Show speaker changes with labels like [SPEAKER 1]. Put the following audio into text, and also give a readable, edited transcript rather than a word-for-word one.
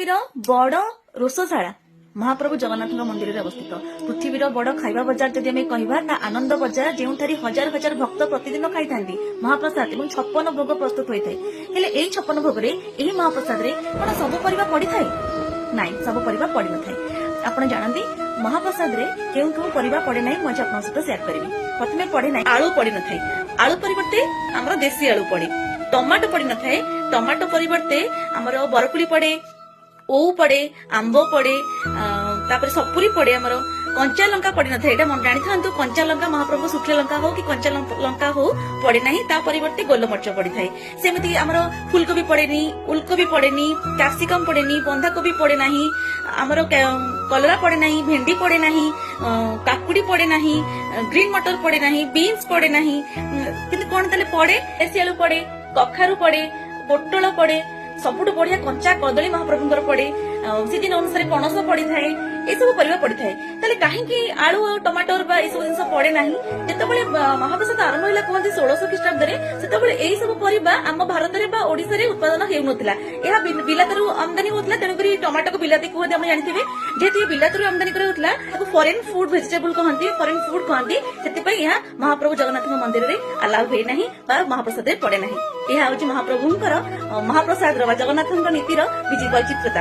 [SPEAKER 1] पृथ्वीर बड़ रोषशाला महाप्रभु जगन्नाथ मंदिर में अवस्थित। पृथ्वीर बड़ खाइबा बजार जदि आम कहवा आनंद बजार जो हजार हजार भक्त प्रतिदिन खाई महाप्रसाद और 56 भोग प्रस्तुत होता है। 56 भोग महाप्रसाद कौन सब परिवा पड़ी थाए ना सब परिवा पड़ी न थाए। आप जानते महाप्रसाद रे केउ केउ परिवा पड़े ना मुझे आप सहित शेयर करी। प्रथम पड़े ना आलू पड़ी न थाए। आलू परिवर्ते आमर देशी आलू पड़े। टमाटो पड़ी न थाए। टमाटो परिवर्ते आमर बरकुड़ी पड़े, ओऊ पड़े, आंब पड़े, तापर सपुरी पड़े, आमर कंचा लंका पड़ी न थाए। जानी था कंचा लंका महाप्रभु सुखिया लंका हो कि कंचा लंका हो पड़े ना ता परिवर्ते गोलमर्च पड़ी थाए। सेमती आमर फुलकोबी पड़ेनी, उलकोबी पड़ेनी, कैप्सिकम पड़ेनी, बंधाकोबी पड़े ना, आमर कलरा पड़े ना, भेंडी पड़े ना, काकुड़ी पड़े ना, ग्रीन मटर पड़े ना, बीन्स पड़े ना, कि कौन ताले पड़े देशी आलू पड़े, कखारू पड़े, पोटल पड़े, सबुठु बढ़िया कंचा कदली महाप्रभुंकर पड़े, सीजन अनुसार पणस पड़ी थाए। ये सब परिवा पड़ी थाए। ताले कहीं आलू और टमाटर बा सब जिन पड़े ना जिते महाप्रसाद आरंभ होला कहते 1600 ख्रीष्टाब्द से यही सब परिवा आम भारत में ओडिशा रे उत्पादन हेउनथिला। यह बिलातरू आमदानी होतला। तेणुकरी टमाटो को बिलाती कहते आप जानते जेहेतु बिलातरू आमदानी कराउतला फॉरेन फूड वेजिटेबल कहती, फॉरेन फूड कहती। से यह महाप्रभु जगन्नाथ मंदिर में अलाउ हुए ना महाप्रसाद पड़े ना। यह हूँ महाप्रभुंकर महाप्रसाद जगन्नाथ नीतिर विचित्रता।